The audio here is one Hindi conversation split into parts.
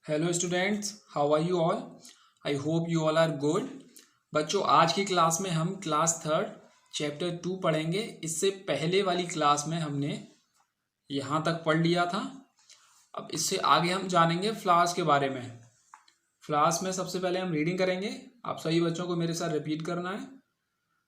Hello students, how are you all? I hope you all are good. बच्चों, आज की क्लास में हम क्लास थर्ड चैप्टर 2 पढ़ेंगे। इससे पहले वाली क्लास में हमने यहाँ तक पढ़ लिया था। अब इससे आगे हम जानेंगे फ्लावर्स के बारे में। फ्लावर्स में सबसे पहले हम रीडिंग करेंगे। आप सभी बच्चों को मेरे साथ रिपीट करना है।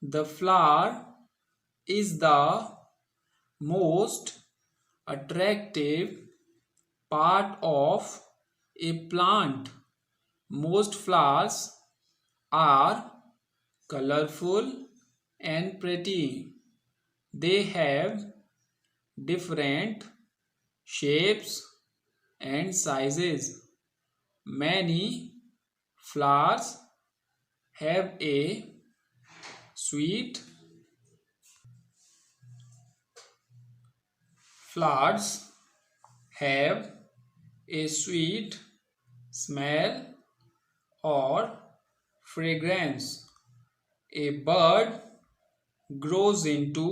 The flower is the most attractive part of a plant. Most flowers are colorful and pretty. They have different shapes and sizes. Many flowers have a sweet flowers have a sweet smell or fragrance. A bird grows into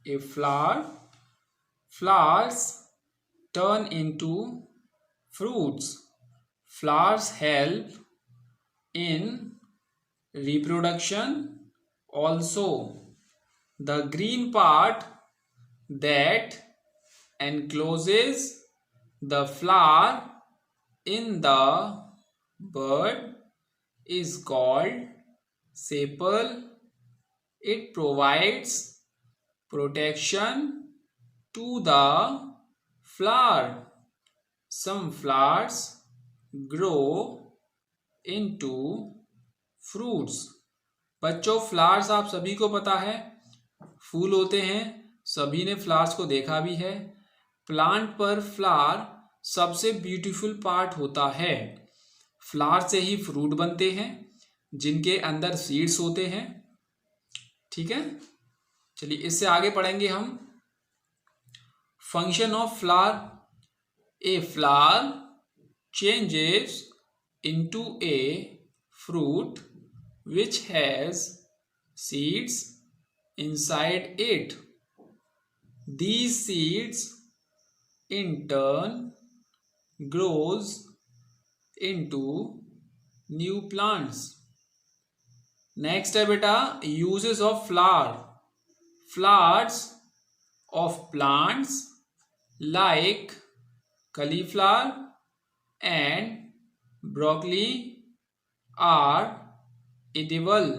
a flower. Flowers turn into fruits. Flowers help in reproduction also. The green part that encloses the flower in the bud is called sepal. It provides protection to the flower. Some flowers grow into fruits. बच्चों, फ्लावर्स आप सभी को पता है फूल होते हैं। सभी ने फ्लावर्स को देखा भी है। प्लांट पर फ्लावर सबसे ब्यूटीफुल पार्ट होता है। फ्लावर से ही फ्रूट बनते हैं जिनके अंदर सीड्स होते हैं। ठीक है, चलिए इससे आगे पढ़ेंगे हम। Function of flower. A flower changes into a fruit which has seeds inside it. These seeds in turn grows into new plants. Next है बेटा uses of flower. Flowers of plants like cauliflower and broccoli are edible.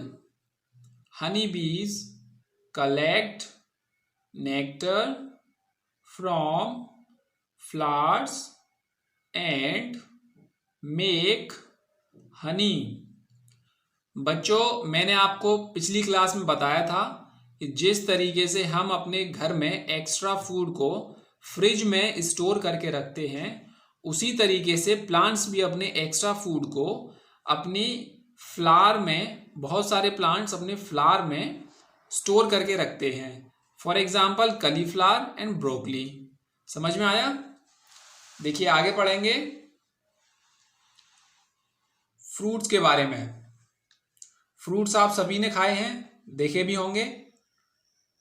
Honeybees collect nectar from flowers and make honey. बच्चों, मैंने आपको पिछली क्लास में बताया था कि जिस तरीके से हम अपने घर में एक्स्ट्रा फूड को फ्रिज में स्टोर करके रखते हैं, उसी तरीके से प्लांट्स भी अपने एक्स्ट्रा फूड को अपनी फ्लावर में, बहुत सारे प्लांट्स अपने फ्लावर में स्टोर करके रखते हैं। For example cauliflower and broccoli. समझ में आया? देखिए आगे पढ़ेंगे फ्रूट्स के बारे में। फ्रूट्स आप सभी ने खाए हैं, देखे भी होंगे।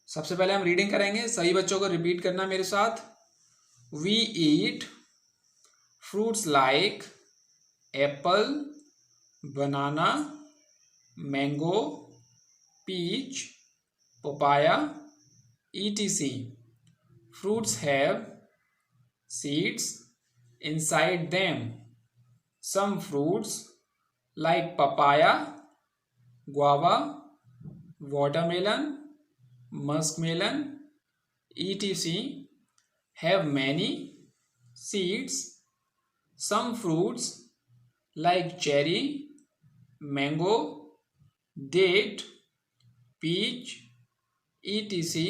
सबसे पहले हम रीडिंग करेंगे। सभी बच्चों को रिपीट करना मेरे साथ। We eat fruits like apple, banana, mango, peach, papaya, etc. Fruits have seeds inside them. Some fruits like papaya, guava, watermelon, muskmelon, etc. have many seeds. Some fruits like cherry, mango, date, peach, etc.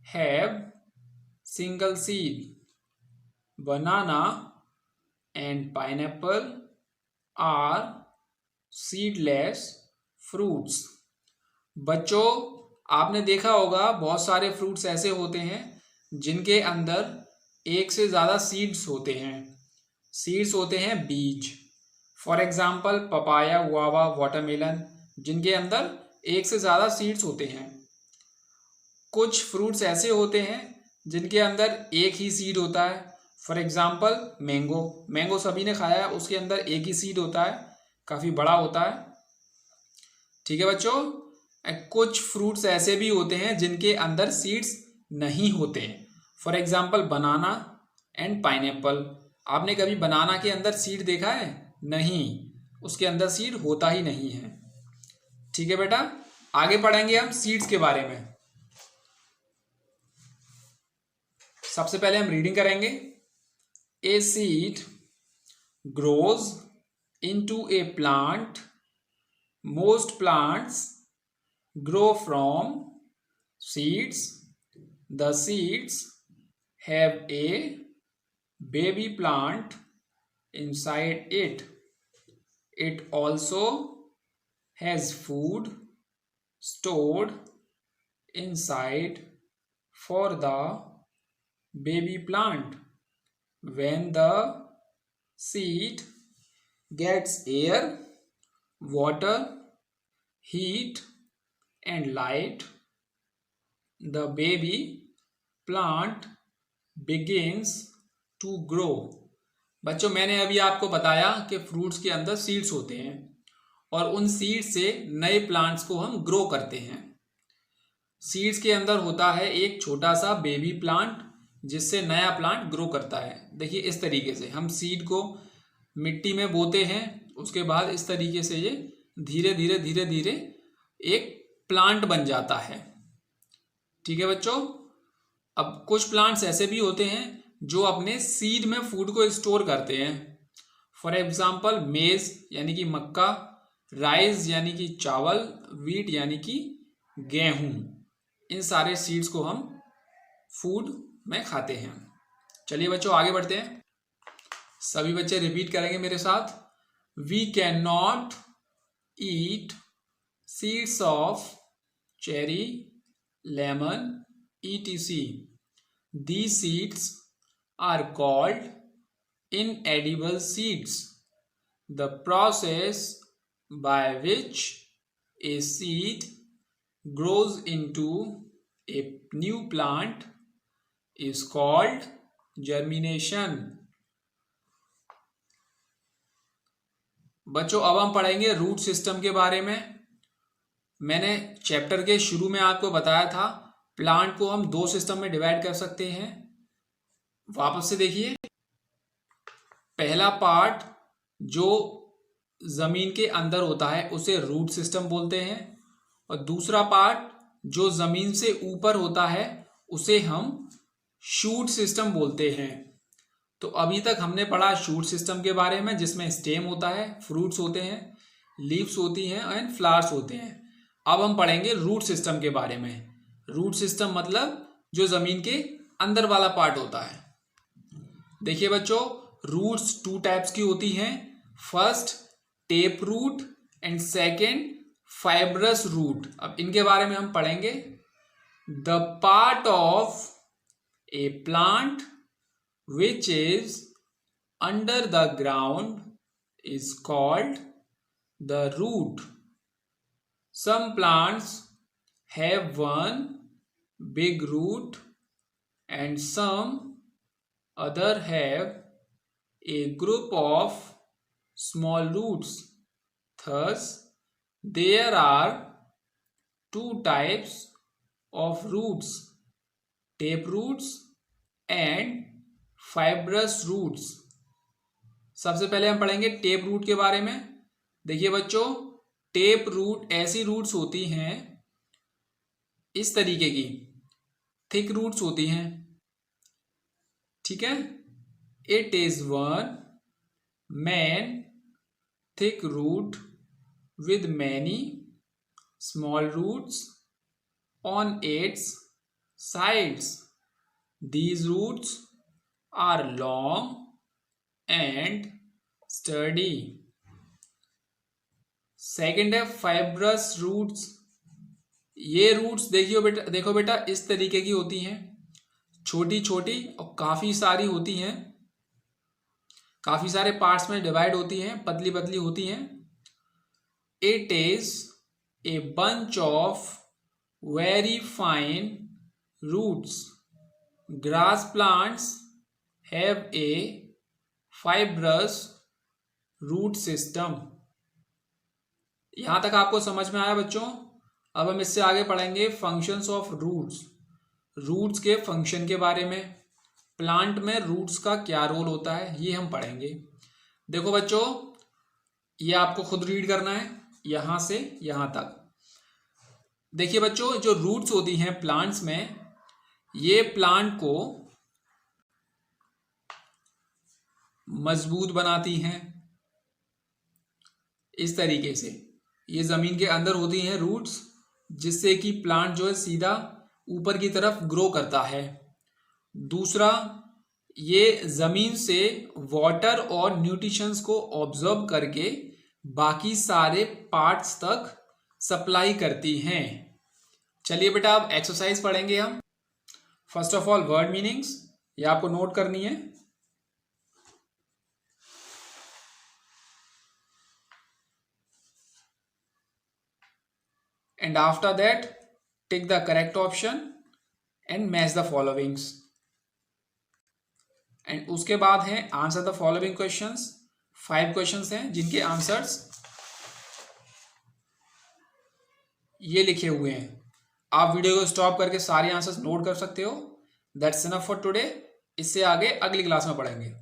have single seed. Banana and pineapple are seedless fruits. बच्चों, आपने देखा होगा बहुत सारे फ्रूट्स ऐसे होते हैं जिनके अंदर एक से ज़्यादा सीड्स होते हैं। सीड्स होते हैं बीज। For example papaya, guava, watermelon, जिनके अंदर एक से ज़्यादा सीड्स होते हैं। कुछ फ्रूट्स ऐसे होते हैं जिनके अंदर एक ही सीड होता है। फॉर एग्जाम्पल मैंगो, मैंगो सभी ने खाया है, उसके अंदर एक ही सीड होता है, काफ़ी बड़ा होता है। ठीक है बच्चों। कुछ फ्रूट्स ऐसे भी होते हैं जिनके अंदर सीड्स नहीं होते हैं। For example banana and pineapple. आपने कभी बनाना के अंदर सीड देखा है? नहीं, उसके अंदर सीड होता ही नहीं है। ठीक है बेटा, आगे पढ़ेंगे हम सीड्स के बारे में। सबसे पहले हम रीडिंग करेंगे। A seed grows into A plant. Most plants grow from seeds. The seeds have a baby plant inside it. It also has food stored inside for the baby plant. When the seed gets air, water, heat and light, the baby plant begins to grow. बच्चों, मैंने अभी आपको बताया कि फ्रूट्स के अंदर सीड्स होते हैं और उन सीड्स से नए प्लांट्स को हम ग्रो करते हैं। सीड्स के अंदर होता है एक छोटा सा बेबी प्लांट जिससे नया प्लांट ग्रो करता है। देखिए इस तरीके से हम सीड को मिट्टी में बोते हैं, उसके बाद इस तरीके से ये धीरे धीरे धीरे धीरे एक प्लांट बन जाता है। ठीक है बच्चों। अब कुछ प्लांट्स ऐसे भी होते हैं जो अपने सीड में फूड को स्टोर करते हैं। फॉर एग्जाम्पल मेज यानी कि मक्का, राइस यानी कि चावल, वीट यानी कि गेहूं। इन सारे सीड्स को हम फूड में खाते हैं। चलिए बच्चों आगे बढ़ते हैं। सभी बच्चे रिपीट करेंगे मेरे साथ। We can not eat seeds of cherry, lemon, etc. These seeds are called inedible seeds. The process by which a seed grows into a new plant is called germination. बच्चों अब हम पढ़ेंगे रूट सिस्टम के बारे में। मैंने चैप्टर के शुरू में आपको बताया था प्लांट को हम दो सिस्टम में डिवाइड कर सकते हैं। वापस से देखिए, पहला पार्ट जो जमीन के अंदर होता है उसे रूट सिस्टम बोलते हैं और दूसरा पार्ट जो जमीन से ऊपर होता है उसे हम शूट सिस्टम बोलते हैं। तो अभी तक हमने पढ़ा शूट सिस्टम के बारे में जिसमें स्टेम होता है, फ्रूट्स होते हैं, लीव्स होती हैं एंड फ्लावर्स होते हैं। अब हम पढ़ेंगे रूट सिस्टम के बारे में। रूट सिस्टम मतलब जो जमीन के अंदर वाला पार्ट होता है। देखिए बच्चों, रूट्स टू टाइप्स की होती हैं। First tap root and second fibrous root. अब इनके बारे में हम पढ़ेंगे। The part of a plant which is under the ground is called the root. Some plants have one big root and some other have a group of small roots. Thus, there are two types of roots, tape roots and fibrous roots. सबसे पहले हम पढ़ेंगे टेप रूट के बारे में। देखिए बच्चों, टेप रूट ऐसी रूट्स होती हैं इस तरीके की, थिक रूट्स होती हैं। ठीक है, it is one main thick root with many small roots on its sides. These roots are long and sturdy. Second है फाइब्रस रूट्स। ये रूट्स देखो बेटा इस तरीके की होती हैं, छोटी छोटी और काफी सारी होती हैं, काफी सारे पार्ट्स में डिवाइड होती हैं, पतली पतली होती हैं। It is a bunch of very fine roots. Grass plants have a fibrous root system. यहां तक आपको समझ में आया बच्चों? अब हम इससे आगे पढ़ेंगे फंक्शंस ऑफ रूट्स, रूट्स के फंक्शन के बारे में, प्लांट में रूट्स का क्या रोल होता है ये हम पढ़ेंगे। देखो बच्चों, ये आपको खुद रीड करना है यहां से यहां तक। देखिए बच्चों, जो रूट्स होती हैं प्लांट्स में, ये प्लांट को मजबूत बनाती हैं। इस तरीके से ये जमीन के अंदर होती हैं रूट्स, जिससे कि प्लांट जो है सीधा ऊपर की तरफ ग्रो करता है। दूसरा, ये जमीन से वाटर और न्यूट्रिशंस को ऑब्जर्व करके बाकी सारे पार्ट्स तक सप्लाई करती हैं। चलिए बेटा, अब एक्सरसाइज पढ़ेंगे हम। First of all word meanings, ये आपको नोट करनी है। And after that tick the correct option and match the followings. And उसके बाद है answer the following questions. 5 questions हैं जिनके आंसर्स ये लिखे हुए हैं। आप वीडियो को स्टॉप करके सारे आंसर्स नोट कर सकते हो। That's enough for today. इससे आगे अगली क्लास में पढ़ेंगे।